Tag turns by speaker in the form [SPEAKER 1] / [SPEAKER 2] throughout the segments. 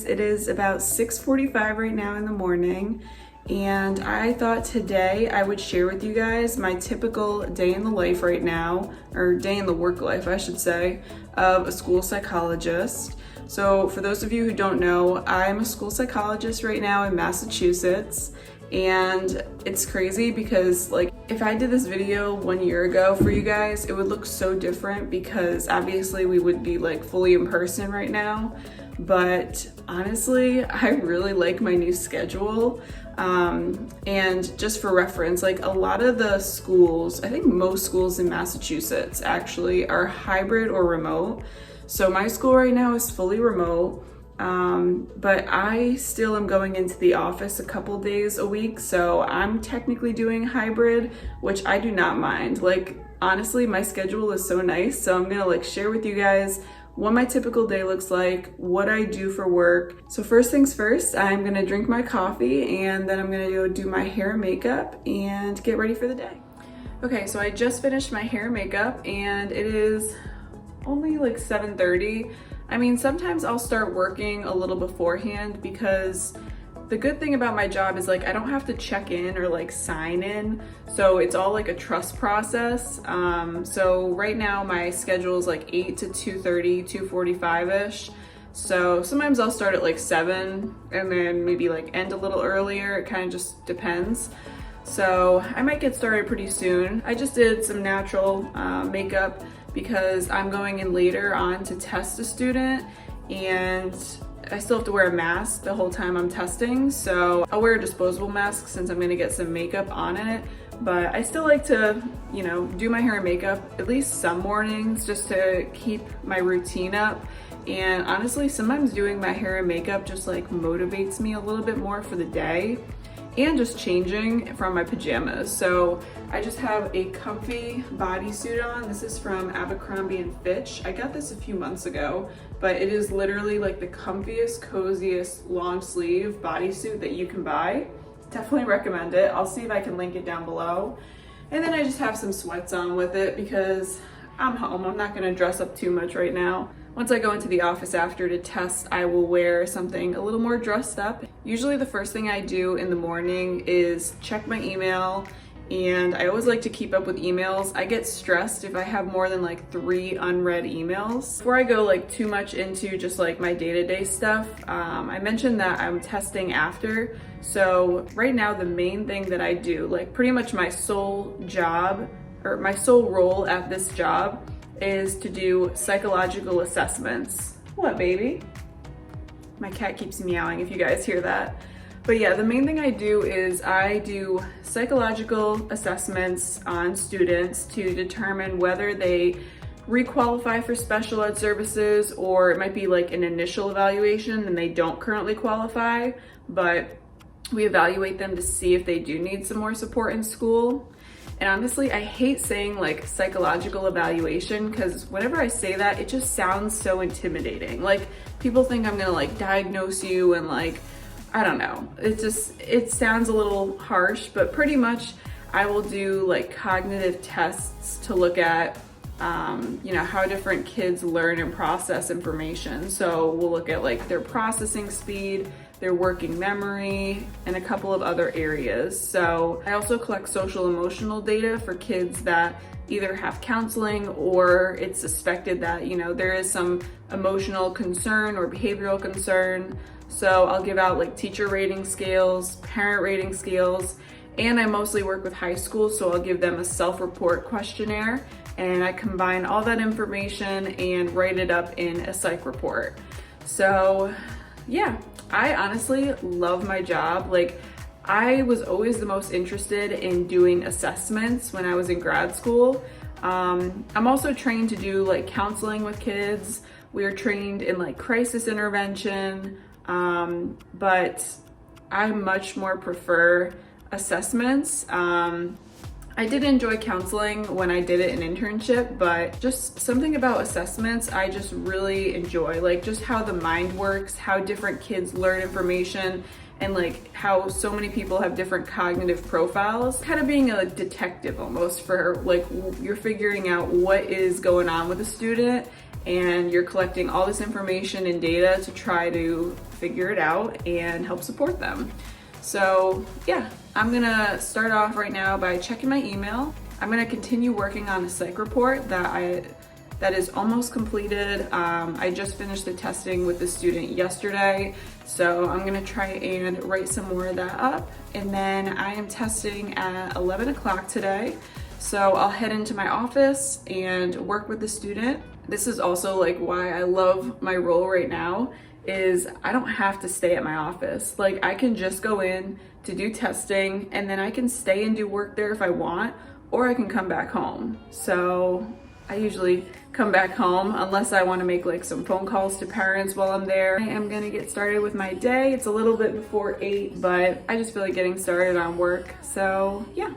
[SPEAKER 1] It is about 6:45 right now in the morning, and I thought today I would share with you guys my typical day in the life right now, or day in the work life, I should say, of a school psychologist. So for those of you who don't know, I'm a school psychologist right now in Massachusetts, and it's crazy because like if I did this video 1 year ago for you guys, it would look so different because obviously we would be like fully in person right now. But honestly, I really like my new schedule. And just for reference, like a lot of the schools, I think most schools in Massachusetts actually are hybrid or remote. So my school right now is fully remote, but I still am going into the office a couple days a week. So I'm technically doing hybrid, which I do not mind. Like honestly, my schedule is so nice. So I'm gonna like share with you guys what my typical day looks like, what I do for work. So first things first, I'm gonna drink my coffee and then I'm gonna go do my hair and makeup and get ready for the day. Okay, so I just finished my hair and makeup and it is only like 7:30. I mean, sometimes I'll start working a little beforehand because the good thing about my job is like I don't have to check in or like sign in, so it's all like a trust process. So right now my schedule is like 8 to 2:30, 2:45-ish. So sometimes I'll start at like 7 and then maybe like end a little earlier. It kind of just depends. So I might get started pretty soon. I just did some natural makeup because I'm going in later on to test a student, and I still have to wear a mask the whole time I'm testing, so I'll wear a disposable mask since I'm gonna get some makeup on it. But I still like to, you know, do my hair and makeup at least some mornings just to keep my routine up. And honestly, sometimes doing my hair and makeup just like motivates me a little bit more for the day, and just changing from my pajamas. So I just have a comfy bodysuit on. This is from Abercrombie & Fitch. I got this a few months ago, but it is literally like the comfiest, coziest long sleeve bodysuit that you can buy. Definitely recommend it. I'll see if I can link it down below. And then I just have some sweats on with it because I'm home. I'm not gonna dress up too much right now. Once I go into the office after to test, I will wear something a little more dressed up. Usually the first thing I do in the morning is check my email, and I always like to keep up with emails. I get stressed if I have more than like 3 unread emails. Before I go like too much into just like my day-to-day stuff, I mentioned that I'm testing after. So right now the main thing that I do, like pretty much my sole job or my sole role at this job, is to do psychological assessments. What, baby? My cat keeps meowing if you guys hear that. But yeah, the main thing I do is I do psychological assessments on students to determine whether they requalify for special ed services, or it might be like an initial evaluation and they don't currently qualify, but we evaluate them to see if they do need some more support in school. And honestly, I hate saying like psychological evaluation because whenever I say that, it just sounds so intimidating. Like people think I'm gonna like diagnose you and like, I don't know. It sounds a little harsh, but pretty much I will do like cognitive tests to look at, you know, how different kids learn and process information. So we'll look at like their processing speed, their working memory, and a couple of other areas. So I also collect social emotional data for kids that either have counseling or it's suspected that, you know, there is some emotional concern or behavioral concern. So I'll give out like teacher rating scales, parent rating scales, and I mostly work with high school, so I'll give them a self-report questionnaire, and I combine all that information and write it up in a psych report. So yeah, I honestly love my job. Like I was always the most interested in doing assessments when I was in grad school. I'm also trained to do like counseling with kids, We are trained in like crisis intervention, but I much more prefer assessments. I did enjoy counseling when I did it in internship, but just something about assessments I just really enjoy, like just how the mind works, how different kids learn information, and like how so many people have different cognitive profiles. Kind of being a detective almost, for like you're figuring out what is going on with a student and you're collecting all this information and data to try to figure it out and help support them. So yeah, I'm gonna start off right now by checking my email. I'm gonna continue working on a psych report that is almost completed. I just finished the testing with the student yesterday, so I'm gonna try and write some more of that up. And then I am testing at 11 o'clock today, so I'll head into my office and work with the student. This is also like why I love my role right now, is I don't have to stay at my office. Like I can just go in to do testing and then I can stay and do work there if I want, or I can come back home. So I usually come back home unless I want to make like some phone calls to parents while I'm there. I am gonna get started with my day. It's a little bit before 8, but I just feel like getting started on work. So yeah.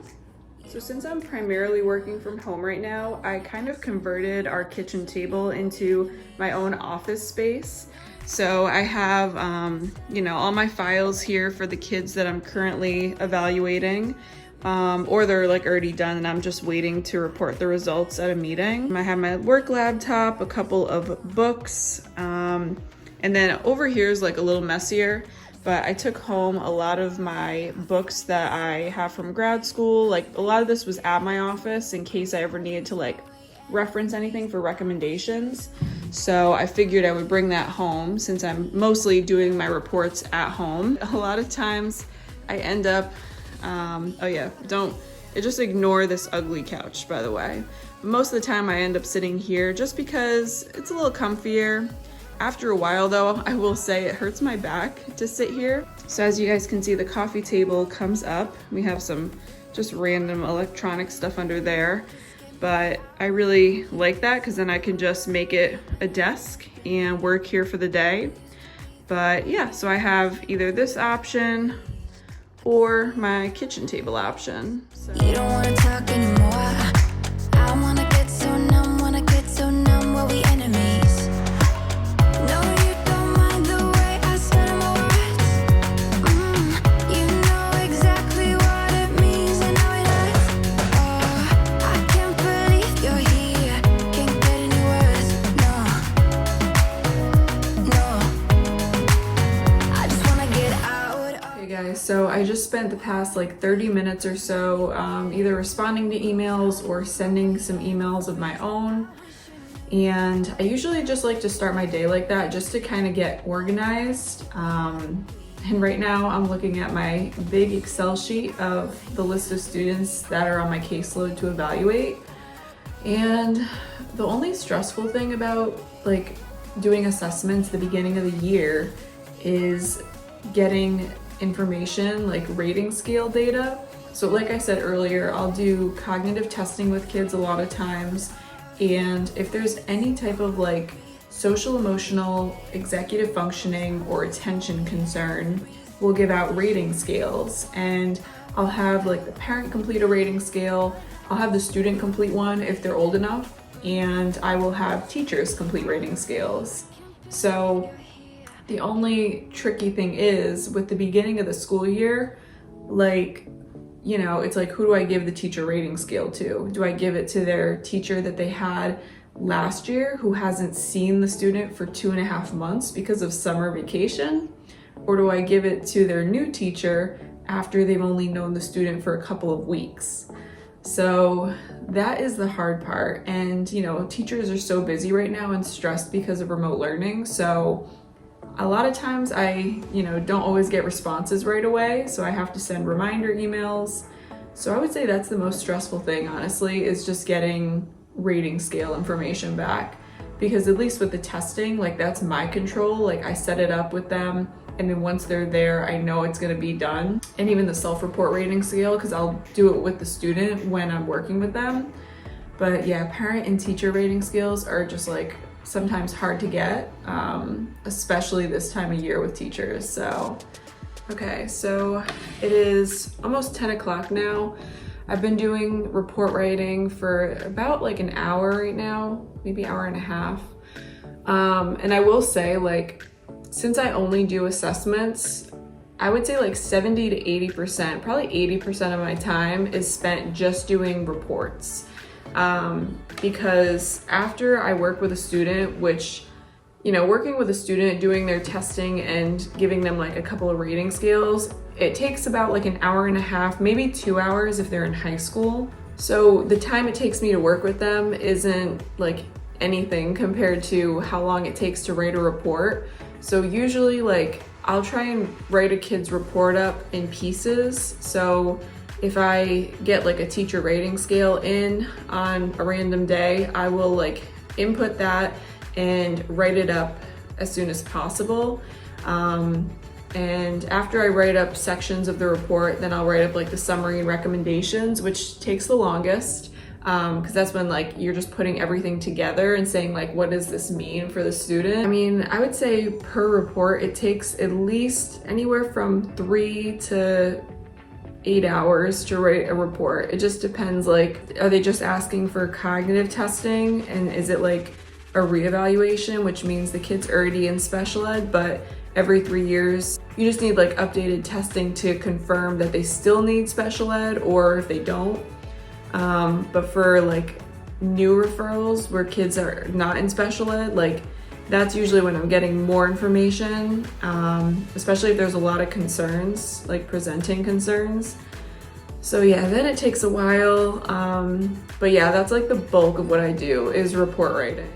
[SPEAKER 1] So since I'm primarily working from home right now, I kind of converted our kitchen table into my own office space. So I have, all my files here for the kids that I'm currently evaluating, or they're like already done and I'm just waiting to report the results at a meeting. I have my work laptop, a couple of books, and then over here is like a little messier, but I took home a lot of my books that I have from grad school. Like a lot of this was at my office in case I ever needed to like reference anything for recommendations. So I figured I would bring that home since I'm mostly doing my reports at home. A lot of times I end up, just ignore this ugly couch, by the way. Most of the time I end up sitting here just because it's a little comfier. After a while though, I will say it hurts my back to sit here. So as you guys can see, the coffee table comes up. We have some just random electronic stuff under there. But I really like that because then I can just make it a desk and work here for the day. But yeah, so I have either this option or my kitchen table option. So. You don't want to talk anymore. I want to get so numb, while we enemies. No, you don't mind the way I stutter my words. You know exactly what it means and how it hurts. Oh, I can't believe you're here. Can't get any worse. No. I just want to get out. Hey guys, so I just spent the past like 30 minutes or so either responding to emails or sending some emails of my own. And I usually just like to start my day like that just to kind of get organized. And right now I'm looking at my big Excel sheet of the list of students that are on my caseload to evaluate. And the only stressful thing about like doing assessments at the beginning of the year is getting information like rating scale data. So like I said earlier, I'll do cognitive testing with kids a lot of times. And if there's any type of like social, emotional, executive functioning, or attention concern, we'll give out rating scales. And I'll have like the parent complete a rating scale. I'll have the student complete one if they're old enough. And I will have teachers complete rating scales. So the only tricky thing is with the beginning of the school year, like, it's like, who do I give the teacher rating scale to? Do I give it to their teacher that they had last year who hasn't seen the student for 2.5 months because of summer vacation? Or do I give it to their new teacher after they've only known the student for a couple of weeks? So that is the hard part. And, teachers are so busy right now and stressed because of remote learning. So a lot of times I, don't always get responses right away, so I have to send reminder emails. So I would say that's the most stressful thing, honestly, is just getting rating scale information back. Because at least with the testing, like that's my control. Like I set it up with them, and then once they're there, I know it's gonna be done. And even the self-report rating scale, because I'll do it with the student when I'm working with them. But yeah, parent and teacher rating scales are just like sometimes hard to get, especially this time of year with teachers. So, okay, so it is almost 10 o'clock now. I've been doing report writing for about like an hour right now, maybe hour and a half. And I will say, like, since I only do assessments, I would say like 70 to 80%, probably 80% of my time is spent just doing reports. Because after I work with a student, which, you know, working with a student, doing their testing and giving them like a couple of rating scales, it takes about like an hour and a half, maybe 2 hours if they're in high school. So the time it takes me to work with them isn't like anything compared to how long it takes to write a report. So usually, like, I'll try and write a kid's report up in pieces. So if I get like a teacher rating scale in on a random day, I will like input that and write it up as soon as possible. And after I write up sections of the report, then I'll write up like the summary and recommendations, which takes the longest, because that's when like you're just putting everything together and saying like, what does this mean for the student? I mean, I would say per report, it takes at least anywhere from 3 to 8 hours to write a report. It just depends, like, are they just asking for cognitive testing, and is it like a reevaluation, which means the kid's already in special ed, but every 3 years you just need like updated testing to confirm that they still need special ed or if they don't. But for like new referrals where kids are not in special ed, like that's usually when I'm getting more information, especially if there's a lot of concerns, like presenting concerns. So yeah, then it takes a while. But yeah, that's like the bulk of what I do is report writing.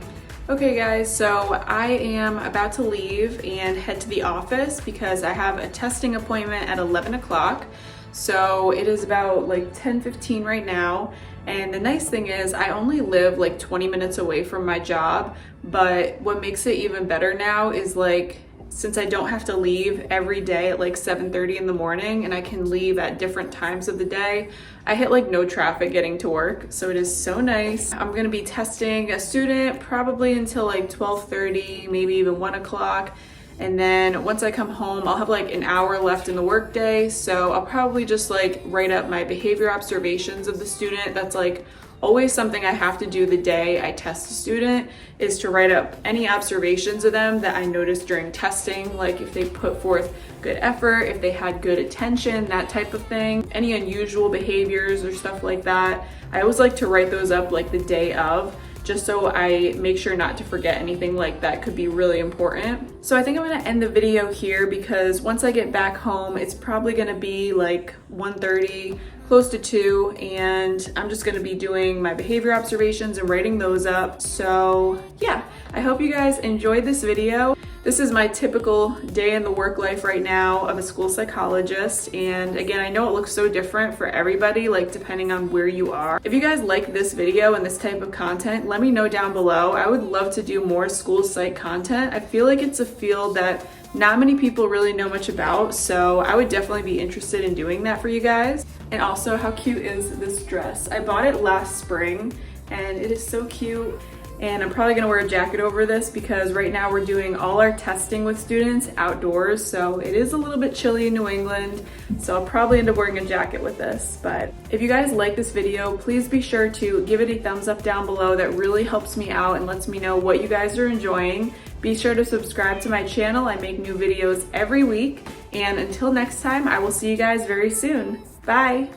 [SPEAKER 1] Okay guys, so I am about to leave and head to the office because I have a testing appointment at 11 o'clock. So it is about like 10:15 right now. And the nice thing is I only live like 20 minutes away from my job, but what makes it even better now is like, since I don't have to leave every day at like 7:30 in the morning and I can leave at different times of the day, I hit like no traffic getting to work. So it is so nice. I'm gonna be testing a student probably until like 12:30, maybe even 1 o'clock. And then once I come home, I'll have like an hour left in the workday. So I'll probably just like write up my behavior observations of the student. That's like always something I have to do the day I test a student, is to write up any observations of them that I noticed during testing, like if they put forth good effort, if they had good attention, that type of thing. Any unusual behaviors or stuff like that. I always like to write those up like the day of, just so I make sure not to forget anything like that could be really important. So I think I'm gonna end the video here because once I get back home, it's probably gonna be like 1:30, close to 2, and I'm just gonna be doing my behavior observations and writing those up. So yeah, I hope you guys enjoyed this video. This is my typical day in the work life right now of a school psychologist. And again, I know it looks so different for everybody, like depending on where you are. If you guys like this video and this type of content, let me know down below. I would love to do more school psych content. I feel like it's a field that not many people really know much about, so I would definitely be interested in doing that for you guys. And also, how cute is this dress? I bought it last spring and it is so cute. And I'm probably gonna wear a jacket over this because right now we're doing all our testing with students outdoors, so it is a little bit chilly in New England, so I'll probably end up wearing a jacket with this. But if you guys like this video, please be sure to give it a thumbs up down below. That really helps me out and lets me know what you guys are enjoying. Be sure to subscribe to my channel. I make new videos every week, and until next time, I will see you guys very soon. Bye!